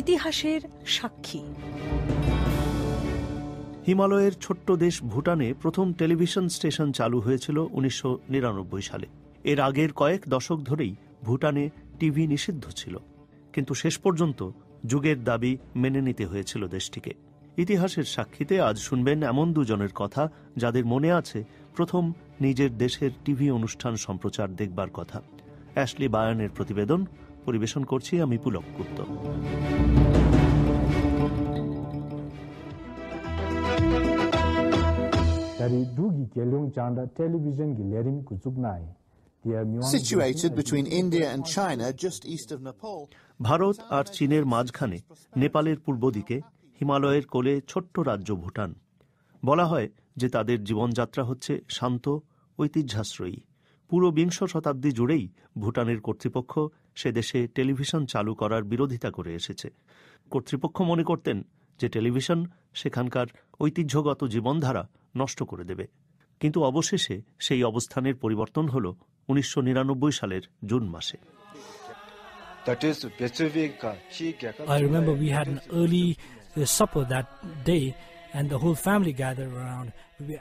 ইতিহাসের সাক্ষী। হিমালয়ের ছোট্ট দেশ ভুটানে প্রথম টেলিভিশন স্টেশন চালু হয়েছিল 1999 সালে। এর আগের কয়েক দশক ধরেই ভুটানে টিভি নিষিদ্ধ ছিল, কিন্তু শেষ পর্যন্ত যুগের দাবি মেনে নিতে হয়েছিল দেশটিকে। ইতিহাসের সাক্ষীতে আজ শুনবেন এমন দুজনের কথা যাদের মনে আছে প্রথম নিজের দেশের টিভি অনুষ্ঠান সম্প্রচার দেখবার কথা। অ্যাশলি বায়ানের প্রতিবেদন পরিবেশন করছি আমি Pulak Gupta. Situated between India and China, just east of Nepal. Bharat আর চীনের মাঝখানে নেপালের পূর্ব দিকে হিমালয়ের কোলে ছোট্ট রাজ্য ভুটান। বলা হয় যে তাদের জীবনযাত্রা হচ্ছে শান্ত, ঐতিহ্যাশ্রয়ী। পুরো বিংশ শতাব্দী জুড়েই ভুটানের কর্তৃপক্ষ সে দেশে টেলিভিশন চালু করার বিরোধিতা করে এসেছে। কর্তৃপক্ষ মনে করতেন যে টেলিভিশন সেখানকার ঐতিহ্যগত জীবনধারা নষ্ট করে দেবে, কিন্তু অবশেষে সেই অবস্থানের পরিবর্তন হল 1999 সালের জুন মাসে। I remember we had an early supper that day and the whole family gathered around.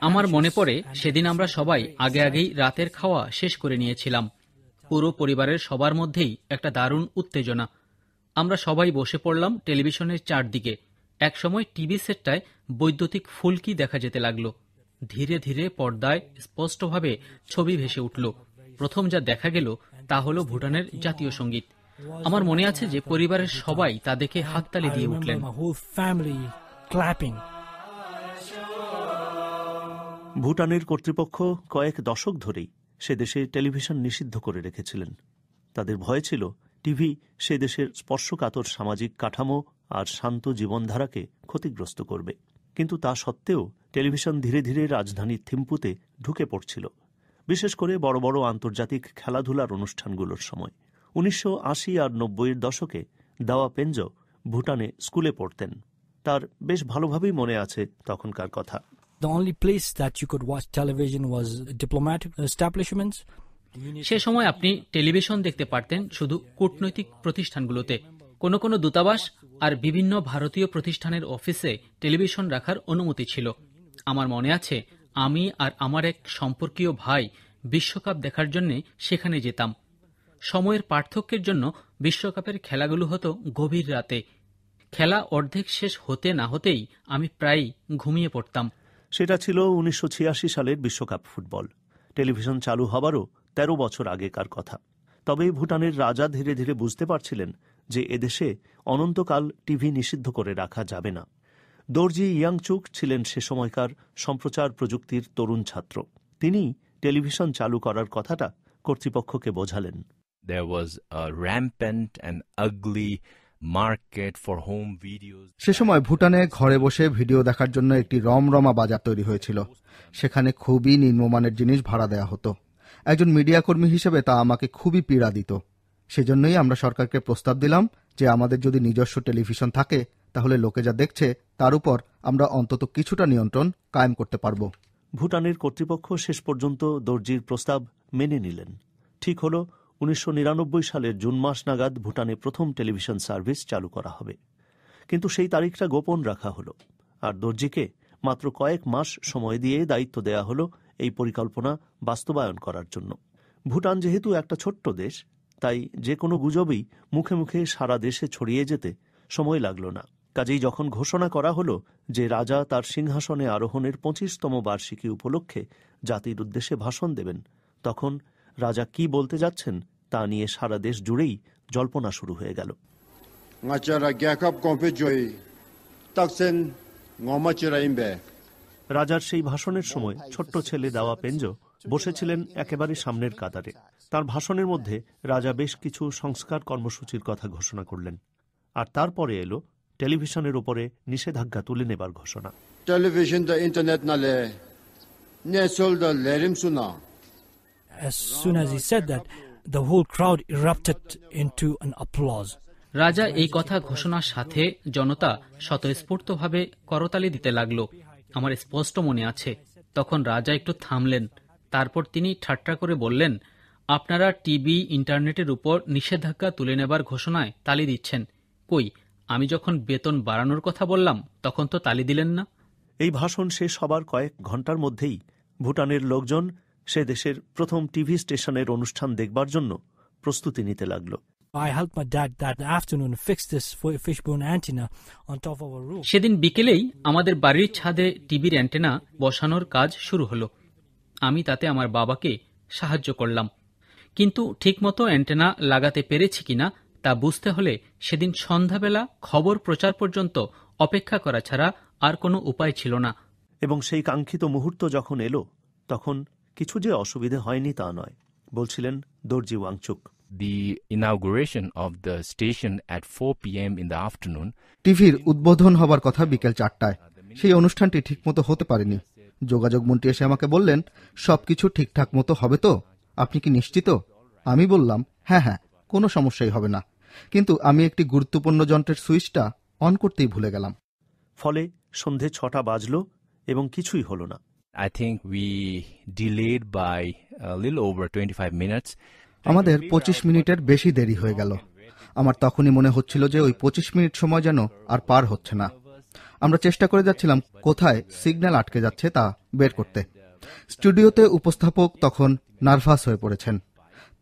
আমার মনে পড়ে সেদিন আমরা সবাই আগেই রাতের খাওয়া শেষ করে নিয়েছিলাম। পুরো পরিবারের সবার মধ্যেই একটা দারুণ উত্তেজনা। আমরা সবাই বসে পড়লাম টেলিভিশনের চারদিকে। একসময় টিভি সেটটায় বৈদ্যুতিক ফুলকি দেখা যেতে লাগলো। ধীরে ধীরে পর্দায় স্পষ্টভাবে ছবি ভেসে উঠল। প্রথম যা দেখা গেল তা হল ভুটানের জাতীয় সঙ্গীত। আমার মনে আছে যে পরিবারের সবাই তা দেখে হাততালি দিয়ে উঠলেন। ভুটানের কর্তৃপক্ষ কয়েক দশক ধরেই সে দেশে টেলিভিশন নিষিদ্ধ করে রেখেছিলেন। তাদের ভয় ছিল টিভি সে দেশের স্পর্শকাতর সামাজিক কাঠামো আর শান্ত জীবনধারাকে ক্ষতিগ্রস্ত করবে। কিন্তু তা সত্ত্বেও টেলিভিশন ধীরে ধীরে রাজধানীর থিম্পুতে ঢুকে পড়ছিল, বিশেষ করে বড় বড় আন্তর্জাতিক খেলাধুলার অনুষ্ঠানগুলোর সময়। 1980 আর 90-এর দশকে দাওয়া পেঞ্জ ভুটানে স্কুলে পড়তেন। তার বেশ ভালোভাবেই মনে আছে তখনকার কথা। The only place that you could watch television was diplomatic establishments. সে সময় আপনি টেলিভিশন দেখতে পারতেন শুধু কূটনৈতিক প্রতিষ্ঠানগুলোতে। কোনো কোনো দূতাবাস আর বিভিন্ন ভারতীয় প্রতিষ্ঠানের অফিসে টেলিভিশন রাখার অনুমতি ছিল। আমার মনে আছে আমি আর আমার এক সম্পর্কীয় ভাই বিশ্বকাপ দেখার জন্য সেখানে যেতাম। সময়ের পার্থক্যের জন্য বিশ্বকাপের খেলাগুলো হতো গভীর রাতে। খেলা অর্ধেক শেষ হতে না হতেই আমি প্রায় ঘুমিয়ে পড়তাম। সেটা ছিল 1986 সালের বিশ্বকাপ ফুটবল। টেলিভিশন চালু হবারও 13 বছর আগেকার কথা। তবে ভুটানের রাজা ধীরে ধীরে বুঝতে পারছিলেন যে এদেশে অনন্তকাল টিভি নিষিদ্ধ করে রাখা যাবে না। দর্জি ইয়াংচুক ছিলেন সে সময়কার সম্প্রচার প্রযুক্তির তরুণ ছাত্র। তিনি টেলিভিশন চালু করার কথাটা কর্তৃপক্ষকে বোঝালেন। There was a rampant and ugly market for home videos. সে সময় ভুটানে ঘরে বসে ভিডিও দেখার জন্য একটি রমরমা বাজার তৈরি হয়েছিল। সেখানে খুবই নিম্নমানের জিনিস ভাড়া দেওয়া হতো। একজন মিডিয়া কর্মী হিসেবে তা আমাকে খুবই পীড়া দিত। সেজন্যই আমরা সরকারকে প্রস্তাব দিলাম যে আমাদের যদি নিজস্ব টেলিভিশন থাকে তাহলে লোকে যা দেখছে তার উপর আমরা অন্তত কিছুটা নিয়ন্ত্রণ কায়েম করতে পারব। ভুটানের কর্তৃপক্ষ শেষ পর্যন্ত দর্জির প্রস্তাব মেনে নিলেন। ঠিক হল 1999 সালের জুন মাস নাগাদ ভুটানে প্রথম টেলিভিশন সার্ভিস চালু করা হবে। কিন্তু সেই তারিখটা গোপন রাখা হলো, আর দর্জিকে মাত্র কয়েক মাস সময় দিয়ে দায়িত্ব দেয়া হলো এই পরিকল্পনা বাস্তবায়ন করার জন্য। ভুটান যেহেতু একটা ছোট্ট দেশ, তাই যে কোনো গুজবই মুখে মুখে সারা দেশে ছড়িয়ে যেতে সময় লাগল না। কাজেই যখন ঘোষণা করা হলো যে রাজা তার সিংহাসনে আরোহণের 25তম বার্ষিকী উপলক্ষে জাতির উদ্দেশ্যে ভাষণ দেবেন, তখন রাজা কি বলতে যাচ্ছেন তা নিয়ে সারা দেশ জুড়েই জল্পনা শুরু হয়ে গেল। রাজার সেই ভাষণের সময় ছোট্ট ছেলে দাওয়া পেঞ্জ বসেছিলেন একেবারে সামনের কাতারে। তার ভাষণের মধ্যে রাজা বেশ কিছু সংস্কার কর্মসূচির কথা ঘোষণা করলেন, আর তারপরে এলো টেলিভিশনের উপরে নিষেধাজ্ঞা তুলে নেবার ঘোষণা। টেলিভিশন ইন্টারনেট নালে As soon as he said that, the whole crowd erupted into an applause. রাজা এই কথা ঘোষণার সাথে জনতা স্বতঃস্ফূর্তভাবে করতালি দিতে লাগল। আমার স্পষ্ট মনে আছে তখন রাজা একটু থামলেন। তারপর তিনি ঠাট্টা করে বললেন, আপনারা টিভি ইন্টারনেটের উপর নিষেধাজ্ঞা তুলে নেবার ঘোষণায় তালি দিচ্ছেন। কই, আমি যখন বেতন বাড়ানোর কথা বললাম তখন তো তালি দিলেন না। এই ভাষণ শেষ হবার কয়েক ঘন্টার মধ্যেই ভুটানের লোকজন সে দেশের প্রথম টিভি স্টেশনের অনুষ্ঠান দেখবার জন্য প্রস্তুতি নিতে লাগল। I helped my dad that afternoon fix this fishbone antenna on top of our roof. সেদিন বিকেলেই আমাদের বাড়ির ছাদে টিভির অ্যান্টেনা বসানোর কাজ শুরু হলো। আমি তাতে আমার বাবাকে সাহায্য করলাম, কিন্তু ঠিকমতো অ্যান্টেনা লাগাতে পেরেছি কিনা তা বুঝতে হলে সেদিন সন্ধ্যাবেলা খবর প্রচার পর্যন্ত অপেক্ষা করা ছাড়া আর কোনো উপায় ছিল না। এবং সেই কাঙ্ক্ষিত মুহূর্ত যখন এলো তখন কিছু যে অসুবিধে হয়নি তা নয়, বলছিলেন দর্জি Wangchuck. The inauguration of the station at 4 p.m. in the afternoon. টিভির উদ্বোধন হবার কথা বিকেল 4টায়। সেই অনুষ্ঠানটি ঠিকমতো হতে পারেনি। যোগাযোগ মন্ত্রী এসে আমাকে বললেন, সবকিছু ঠিকঠাক মতো হবে তো? আপনি কি নিশ্চিত? আমি বললাম, হ্যাঁ, কোনো সমস্যাই হবে না, কিন্তু আমি একটি গুরুত্বপূর্ণ যন্ত্রের সুইচটা অন করতেই ভুলে গেলাম। ফলে সন্ধে 6টা বাজল এবং কিছুই হলো না। I think we delayed by a little over 25 minutes. আমাদের 25 মিনিটের বেশি দেরি হয়ে গেল। আমার তখনই মনে হচ্ছিল যে ওই 25 মিনিট সময় যেন আর পার হচ্ছে না। আমরা চেষ্টা করে যাচ্ছিলাম কোথায় সিগন্যাল আটকে যাচ্ছে তা বের করতে। স্টুডিওতে উপস্থাপক তখন নার্ভাস হয়ে পড়েছেন।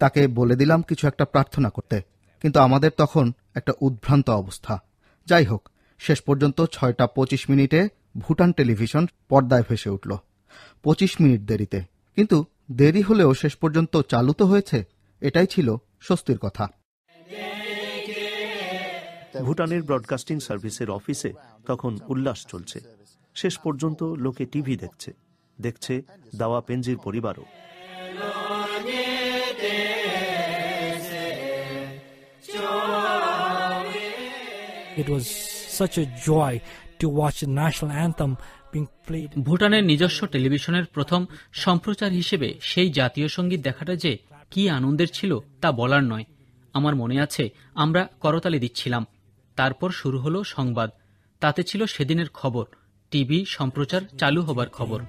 তাকে বলে দিলাম কিছু একটা প্রার্থনা করতে, কিন্তু আমাদের তখন একটা উদ্ভ্রান্ত অবস্থা। যাই হোক, শেষ পর্যন্ত 6টা 25 মিনিটে ভুটান টেলিভিশন পর্দায় ভেসে উঠল। 25 মিনিট দেরিতে, কিন্তু দেরি হলেও শেষ পর্যন্ত চালু তো হয়েছে, এটাই ছিল স্বস্তির কথা। ভুটানের ব্রডকাস্টিং সার্ভিসের অফিসে তখন উল্লাস চলছে। শেষ পর্যন্ত লোকে টিভি দেখছে দাওয়া পেনজির পরিবারও। It was such a joy to watch the national anthem being played. ভুটানের নিজস্ব টেলিভিশনের প্রথম সম্প্রচার হিসেবে সেই জাতীয় সঙ্গীত দেখাটা যে কি আনন্দের ছিল তা বলার নয়। আমার মনে আছে আমরা করতালি দিচ্ছিলাম। তারপর শুরু হলো সংবাদ। তাতে ছিল সেদিনের খবর, টিভি সম্প্রচার চালু হবার খবর।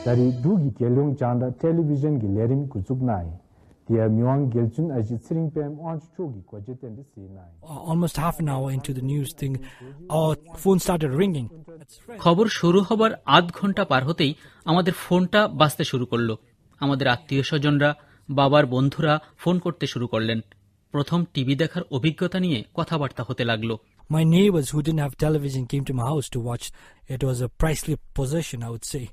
Dari dugi gelung chanda television gi lerim kuchuk nai. Dia myong gelchun aji siring pem on chogi kwajeten de sinai. Almost half an hour into the news thing, our phone started ringing. খবর শুরু হবার আধ ঘন্টা পার হতেই আমাদের ফোনটা বাজতে শুরু করলো। আমাদের আত্মীয় স্বজনরা, বাবার বন্ধুরা ফোন করতে শুরু করলেন। প্রথম টিভি দেখার অভিজ্ঞতা নিয়ে কথাবার্তা হতে লাগলো। My neighbors who didn't have television came to my house to watch. It was a priceless possession, I would say.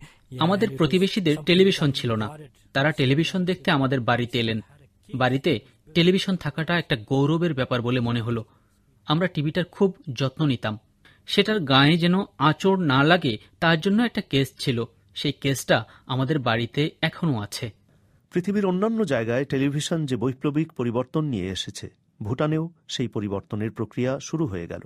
আমাদের প্রতিবেশীদের টেলিভিশন ছিল না। তারা টেলিভিশন দেখতে আমাদের বাড়িতে এলেন। বাড়িতে টেলিভিশন থাকাটা একটা গৌরবের ব্যাপার বলে মনে হলো। আমরা টিভিটার খুব যত্ন নিতাম। সেটার গায়ে যেন আঁচড় না লাগে তার জন্য একটা কেস ছিল। সেই কেসটা আমাদের বাড়িতে এখনো আছে। পৃথিবীর অন্যান্য জায়গায় টেলিভিশন যে বৈপ্লবিক পরিবর্তন নিয়ে এসেছে, ভুটানেও সেই পরিবর্তনের প্রক্রিয়া শুরু হয়ে গেল।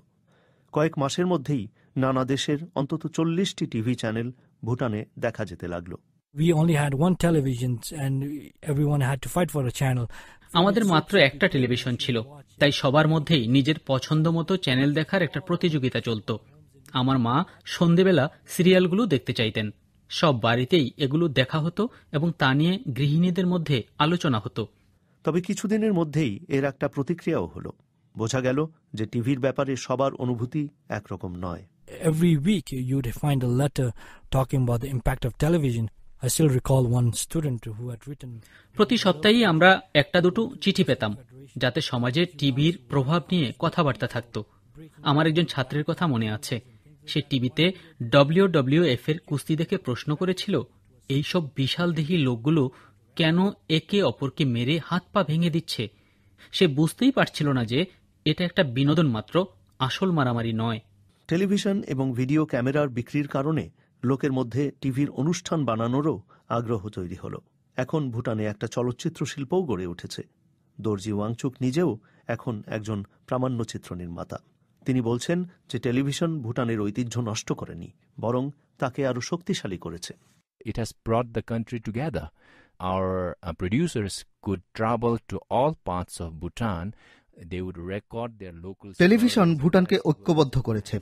কয়েক মাসের মধ্যেই নানা দেশের অন্তত 40টি টিভি চ্যানেল ভুটানে দেখা যেতে লাগল। We only had one television and everyone had to fight for a channel. আমাদের মাত্র একটা টেলিভিশন ছিল, তাই সবার মধ্যেই নিজের পছন্দ মতো চ্যানেল দেখার একটা প্রতিযোগিতা চলত। আমার মা সন্ধেবেলা সিরিয়ালগুলো দেখতে চাইতেন। সব বাড়িতেই এগুলো দেখা হতো এবং তা নিয়ে গৃহিণীদের মধ্যে আলোচনা হতো। তবে কিছুদিনের মধ্যেই এর একটা প্রতিক্রিয়াও হলো। বোঝা গেল যে টিভির ব্যাপারে সবার অনুভূতি একরকম নয়। Every week you'd find a letter talking about the impact of television. I still recall one student who had written. প্রতি সপ্তাহেই আমরা একটা দুটো চিঠি পেতাম, যাতে সমাজে টিভির প্রভাব নিয়ে কথাবার্তা থাকত। আমার একজন ছাত্রের কথা মনে আছে। সে টিভিতে WWF এর কুস্তি দেখে প্রশ্ন করেছিল, এইসব বিশালদেহী লোকগুলো কেন একে অপরকে মেরে হাত পা ভেঙে দিচ্ছে। সে বুঝতেই পারছিল না যে এটা একটা বিনোদন মাত্র, আসল মারামারি নয়। টেলিভিশন এবং ভিডিও ক্যামেরার বিক্রির কারণে লোকের মধ্যে টিভির অনুষ্ঠান বানানোরও আগ্রহ তৈরি হল। এখন ভুটানে একটা চলচ্চিত্র শিল্পও গড়ে উঠেছে। দর্জি ওয়াংচুক নিজেও এখন একজন প্রামাণ্যচিত্র নির্মাতা। তিনি বলছেন যে টেলিভিশন ভুটানের ঐতিহ্য নষ্ট করেনি, বরং তাকে আরো শক্তিশালী করেছে। It has brought the country together. Our producers could travel to all parts of Bhutan. They would record their local. Television ভুটানকে ঐক্যবদ্ধ করেছে।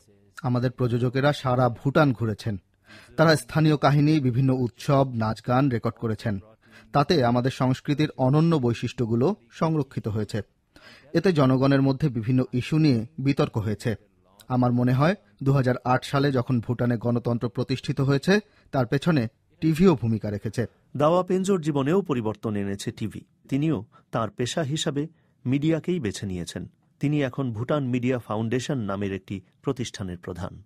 আমাদের প্রযোজকেরা সারা ভুটান ঘুরেছেন। তারা স্থানীয় কাহিনী, বিভিন্ন উৎসব, নাচ গান রেকর্ড করেছেন। তাতে আমাদের সংস্কৃতির অনন্য বৈশিষ্ট্যগুলো সংরক্ষিত হয়েছে। এতে জনগণের মধ্যে বিভিন্ন ইস্যু নিয়ে বিতর্ক হয়েছে। আমার মনে হয় 2008 সালে যখন ভুটানে গণতন্ত্র প্রতিষ্ঠিত হয়েছে তার পেছনে টিভিও ভূমিকা রেখেছে। দাওয়া পেঞ্জোর জীবনেও পরিবর্তন এনেছে টিভি। তিনিও তার পেশা হিসাবে মিডিয়াকেই বেছে নিয়েছেন। তিনি এখন ভুটান মিডিয়া ফাউন্ডেশন নামের একটি প্রতিষ্ঠানের প্রধান।